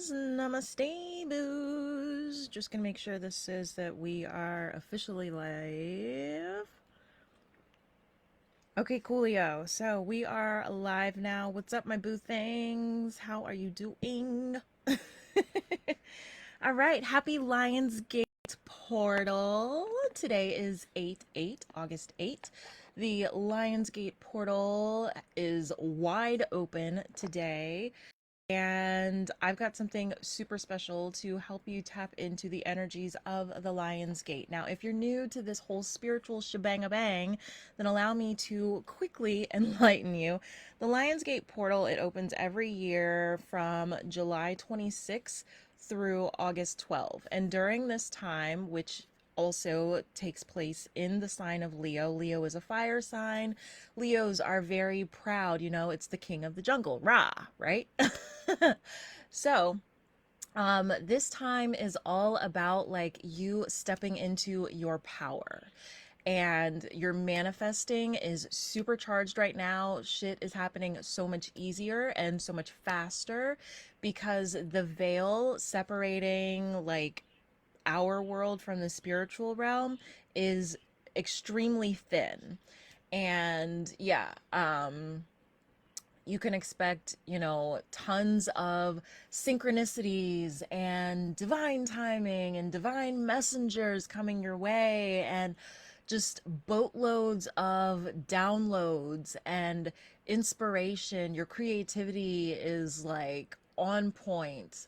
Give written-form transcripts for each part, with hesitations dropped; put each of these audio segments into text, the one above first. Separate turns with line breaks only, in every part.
boos, namaste boos. Just gonna make sure this says that we are officially live. Okay, coolio. So we are live now. What's up, my boo things? How are you doing? All right, happy Lionsgate portal. Today is 8/8, August 8th. The Lionsgate portal is wide open today. And I've got something super special to help you tap into the energies of the Lion's Gate. Now, if you're new to this whole spiritual shebang-a-bang, then allow me to quickly enlighten you. The Lion's Gate portal, it opens every year from July 26th through August 12th. And during this time, which also takes place in the sign of Leo. Leo is a fire sign. Leos are very proud, you know, it's the king of the jungle, rah, right? So, this time is all about like you stepping into your power. And your manifesting is supercharged right now. Shit is happening so much easier and so much faster because the veil separating like our world from the spiritual realm is extremely thin. And yeah, you can expect, you know, tons of synchronicities and divine timing and divine messengers coming your way, and just boatloads of downloads and inspiration. Your creativity is like on point.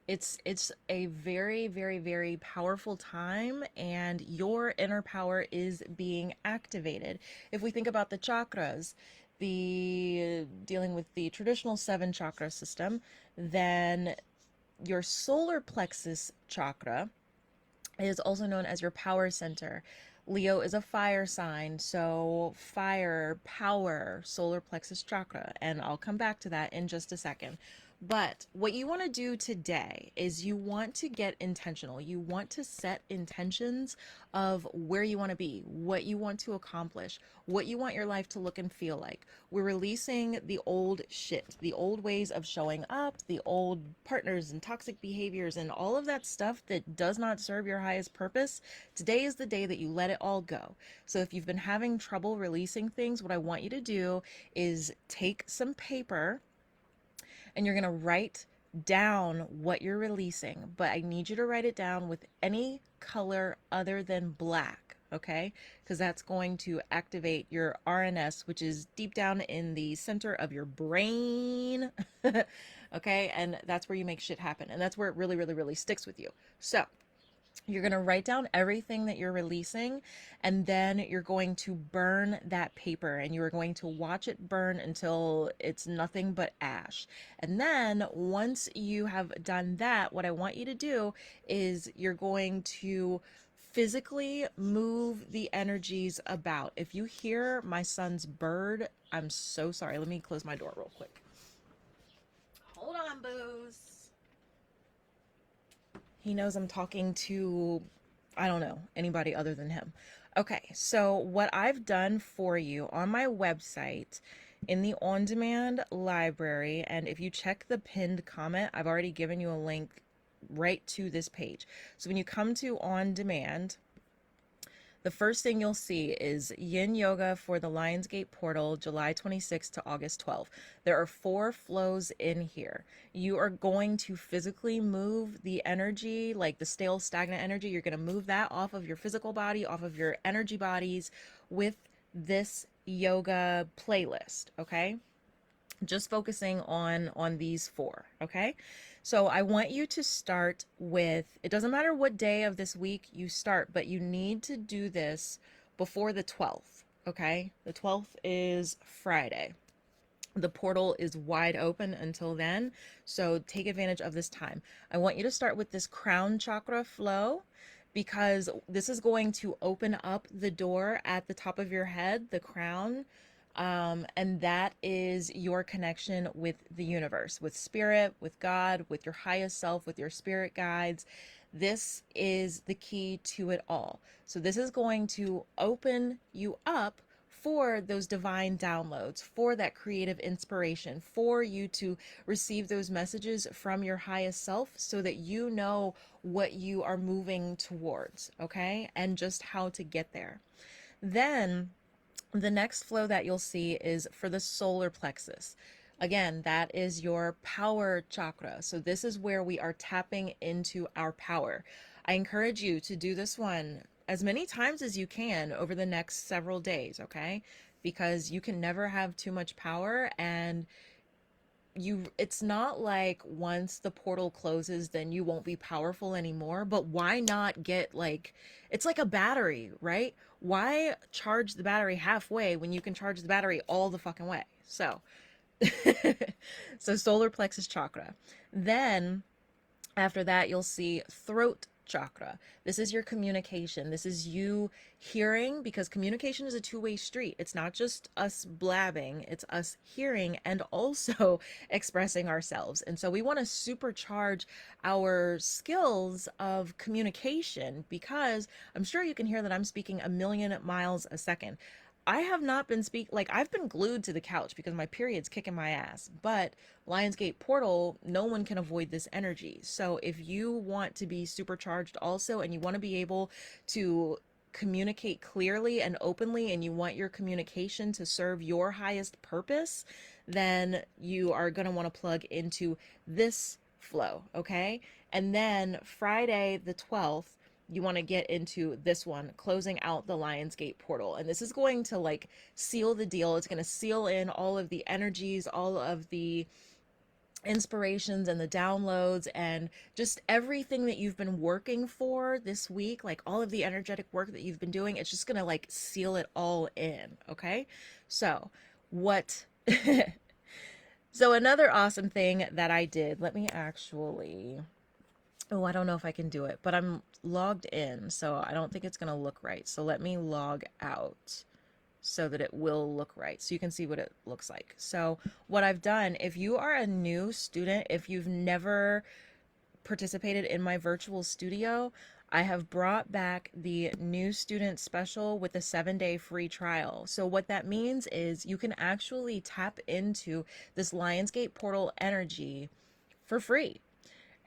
It's a very, very, very powerful time, and your inner power is being activated. If we think about the chakras, the dealing with the traditional 7 chakra system, then your solar plexus chakra is also known as your power center. Leo is a fire sign, so fire, power, solar plexus chakra, and I'll come back to that in just a second. But what you want to do today is you want to get intentional. You want to set intentions of where you want to be, what you want to accomplish, what you want your life to look and feel like. We're releasing the old shit, the old ways of showing up, the old partners and toxic behaviors and all of that stuff that does not serve your highest purpose. Today is the day that you let it all go. So if you've been having trouble releasing things, what I want you to do is take some paper and you're going to write down what you're releasing, but I need you to write it down with any color other than black, okay? Because that's going to activate your RNS, which is deep down in the center of your brain, okay? And that's where you make shit happen, and that's where it really, really, really sticks with you. So you're going to write down everything that you're releasing, and then you're going to burn that paper, and you're going to watch it burn until it's nothing but ash. And then once you have done that, what I want you to do is you're going to physically move the energies about. If you hear my son's bird, I'm so sorry. Let me close my door real quick. Hold on, boos. He knows I'm talking to, I don't know, anybody other than him. Okay, so what I've done for you on my website in the on-demand library, and if you check the pinned comment, I've already given you a link right to this page. So when you come to on-demand, the first thing you'll see is Yin Yoga for the Lionsgate portal, July 26th to August 12th. There are 4 flows in here. You are going to physically move the energy, like the stale, stagnant energy. You're going to move that off of your physical body, off of your energy bodies with this yoga playlist, okay? Just focusing on these 4, okay? So I want you to start with, it doesn't matter what day of this week you start, but you need to do this before the 12th, okay? The 12th is Friday. The portal is wide open until then, so take advantage of this time. I want you to start with this crown chakra flow, because this is going to open up the door at the top of your head, the crown. And that is your connection with the universe, with spirit, with God, with your highest self, with your spirit guides. This is the key to it all. So this is going to open you up for those divine downloads, for that creative inspiration, for you to receive those messages from your highest self so that you know what you are moving towards, okay? And just how to get there. Then the next flow that you'll see is for the solar plexus. Again, that is your power chakra. So this is where we are tapping into our power. I encourage you to do this one as many times as you can over the next several days, okay? Because you can never have too much power, and it's not like once the portal closes then you won't be powerful anymore, but why not get like, it's like a battery, right? Why charge the battery halfway when you can charge the battery all the fucking way? So so solar plexus chakra. Then after that, you'll see throat chakra. This is your communication. This is you hearing, because communication is a two-way street. It's not just us blabbing, it's us hearing and also expressing ourselves. And so we want to supercharge our skills of communication, because I'm sure you can hear that I'm speaking a million miles a second. I have not been like, I've been glued to the couch because my period's kicking my ass, but Lionsgate Portal, no one can avoid this energy. So if you want to be supercharged also, and you want to be able to communicate clearly and openly, and you want your communication to serve your highest purpose, then you are going to want to plug into this flow, okay? And then Friday the 12th, you want to get into this one, closing out the Lionsgate portal. And this is going to like seal the deal. It's going to seal in all of the energies, all of the inspirations and the downloads, and just everything that you've been working for this week, like all of the energetic work that you've been doing. It's just going to like seal it all in. Okay. So what, so another awesome thing that I did, let me actually, oh, I don't know if I can do it, but I'm logged in, so I don't think it's going to look right. So let me log out so that it will look right, so you can see what it looks like. So what I've done, if you are a new student, if you've never participated in my virtual studio, I have brought back the new student special with a 7-day free trial. So what that means is you can actually tap into this Lionsgate portal energy for free.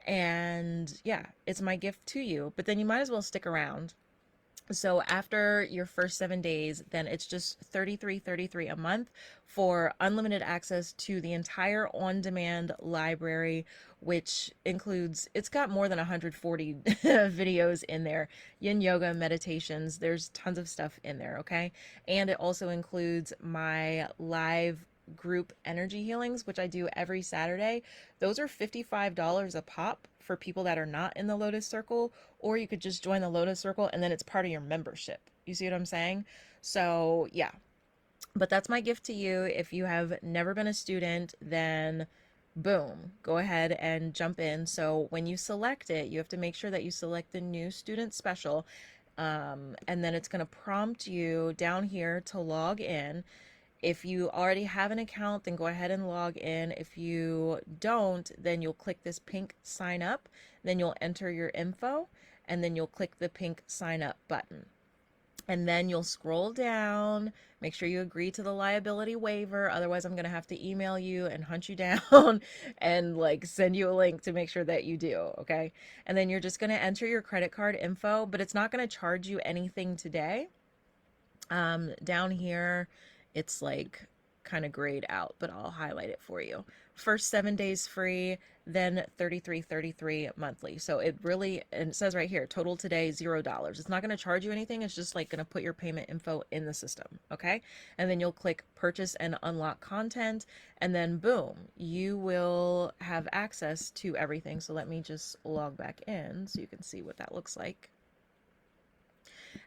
And yeah, it's my gift to you, but then you might as well stick around. So after your first 7 days, then it's just $33.33 a month for unlimited access to the entire on-demand library, which includes, it's got more than 140 videos in there, yin yoga, meditations, there's tons of stuff in there, okay? And it also includes my live group energy healings, which I do every Saturday. Those are $55 a pop for people that are not in the Lotus Circle, or you could just join the Lotus Circle and then it's part of your membership. You see what I'm saying? So yeah, but that's my gift to you. If you have never been a student, then boom, go ahead and jump in. So when you select it, you have to make sure that you select the new student special, and then it's going to prompt you down here to log in. If you already have an account, then go ahead and log in. If you don't, then you'll click this pink sign up, then you'll enter your info, and then you'll click the pink sign up button. And then you'll scroll down, make sure you agree to the liability waiver. Otherwise, I'm going to have to email you and hunt you down and like send you a link to make sure that you do. Okay. And then you're just going to enter your credit card info, but it's not going to charge you anything today. Down here, it's like kind of grayed out, but I'll highlight it for you. First 7 days free, then $33.33 monthly. So it really, and it says right here, total today $0. It's not going to charge you anything. It's just like going to put your payment info in the system. Okay. And then you'll click purchase and unlock content, and then boom, you will have access to everything. So let me just log back in so you can see what that looks like.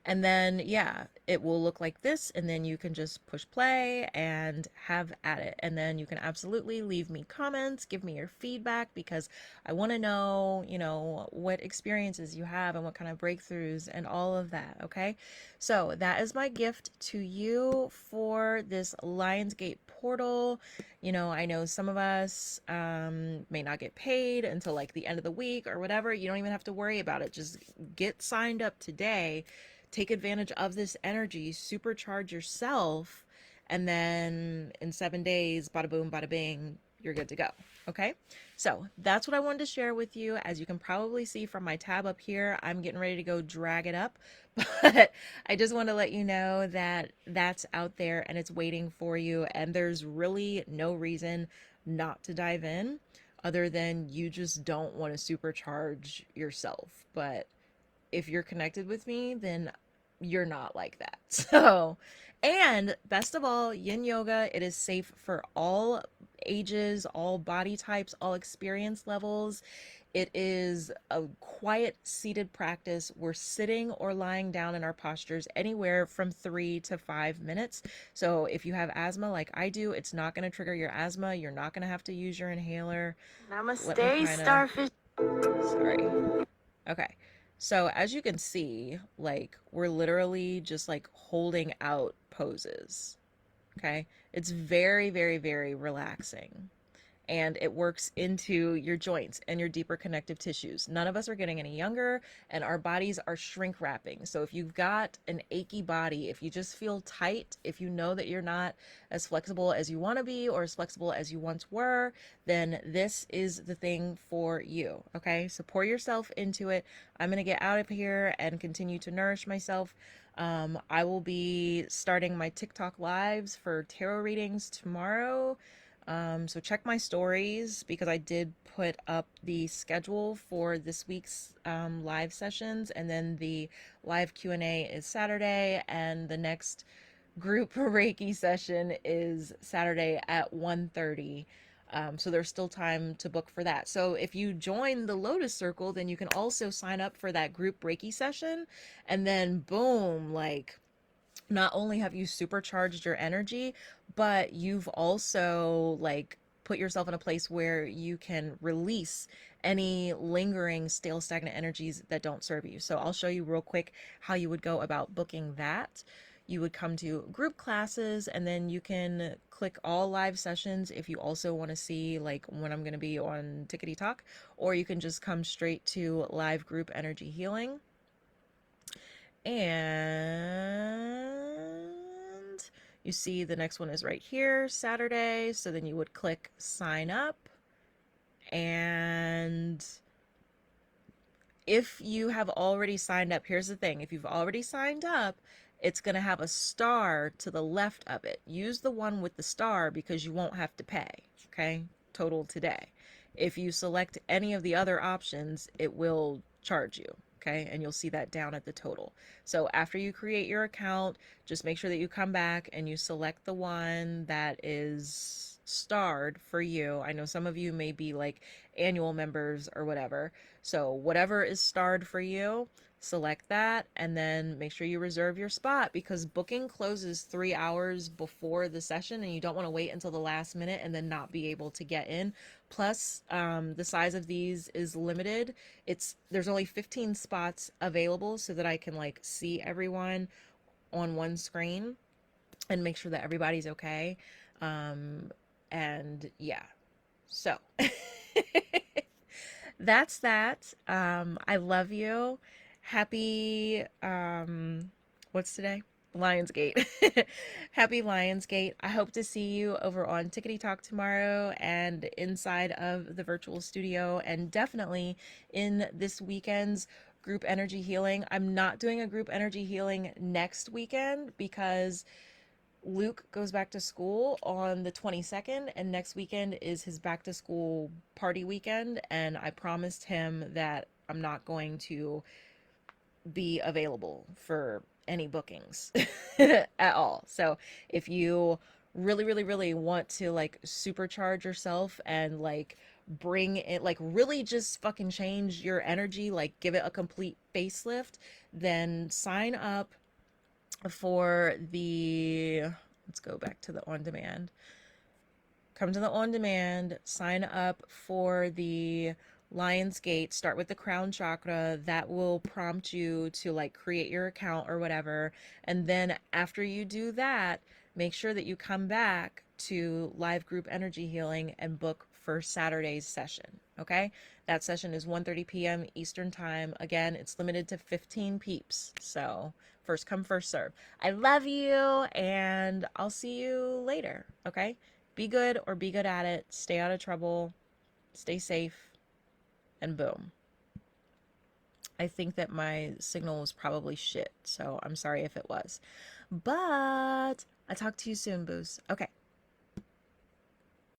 And then, yeah, it will look like this, and then you can just push play and have at it. And then you can absolutely leave me comments, give me your feedback, because I want to know, you know, what experiences you have and what kind of breakthroughs and all of that, okay? So that is my gift to you for this Lionsgate portal. You know, I know some of us may not get paid until like the end of the week or whatever. You don't even have to worry about it. Just get signed up today take advantage of this energy, supercharge yourself, and then in 7 days, bada boom, bada bing, you're good to go. Okay, so that's what I wanted to share with you. As you can probably see from my tab up here, I'm getting ready to go drag it up, but I just want to let you know that that's out there and it's waiting for you, and there's really no reason not to dive in other than you just don't want to supercharge yourself. But if you're connected with me, then you're not like that. So, and best of all, yin yoga, it is safe for all ages, all body types, all experience levels. It is a quiet seated practice. We're sitting or lying down in our postures anywhere from 3 to 5 minutes. So if you have asthma like I do, it's not going to trigger your asthma. You're not going to have to use your inhaler.
Namaste, starfish.
Sorry. Okay. So as you can see, like we're literally just like holding out poses. Okay. It's very, very, very relaxing, and it works into your joints and your deeper connective tissues. None of us are getting any younger, and our bodies are shrink wrapping. So if you've got an achy body, if you just feel tight, if you know that you're not as flexible as you want to be or as flexible as you once were, then this is the thing for you. Okay, so pour yourself into it. I'm going to get out of here and continue to nourish myself. I will be starting my TikTok lives for tarot readings tomorrow. So check my stories because I did put up the schedule for this week's live sessions, and then the live Q&A is Saturday, and the next group Reiki session is Saturday at 1:30. So there's still time to book for that. So if you join the Lotus Circle, then you can also sign up for that group Reiki session, and then boom, like not only have you supercharged your energy, but you've also like put yourself in a place where you can release any lingering stale stagnant energies that don't serve you. So I'll show you real quick how you would go about booking that. You would come to group classes, and then you can click all live sessions if you also want to see like when I'm going to be on Tickety Talk, or you can just come straight to live group energy healing. And you see the next one is right here, Saturday. So then you would click sign up. And if you have already signed up, here's the thing. If you've already signed up, it's going to have a star to the left of it. Use the one with the star because you won't have to pay. Okay, total today. If you select any of the other options, it will charge you. Okay, and you'll see that down at the total. So after you create your account, just make sure that you come back and you select the one that is starred for you. I know some of you may be like annual members or whatever. So whatever is starred for you, select that, and then make sure you reserve your spot, because booking closes 3 hours before the session and you don't want to wait until the last minute and then not be able to get in. Plus, the size of these is limited. There's only 15 spots available so that I can like see everyone on one screen and make sure that everybody's okay. And yeah, so that's that. I love you. Happy, what's today? Lionsgate. Happy Lionsgate. I hope to see you over on Tickety Talk tomorrow and inside of the virtual studio, and definitely in this weekend's group energy healing. I'm not doing a group energy healing next weekend because Luke goes back to school on the 22nd, and next weekend is his back to school party weekend, and I promised him that I'm not going to be available for any bookings at all. So if you really, really, really want to like supercharge yourself and like bring it, like really just fucking change your energy, like give it a complete facelift, then sign up for the, let's go back to the on demand. Come to the on demand, sign up for the Lionsgate, start with the crown chakra. That will prompt you to like create your account or whatever. And then after you do that, make sure that you come back to live group energy healing and book for Saturday's session. Okay, that session is 1:30 p.m. Eastern time. Again, it's limited to 15 peeps, so First come, first serve. I love you, and I'll see you later, okay? Be good or be good at it. Stay out of trouble. Stay safe. And boom. I think that my signal was probably shit, so I'm sorry if it was. But I'll talk to you soon, boos. Okay.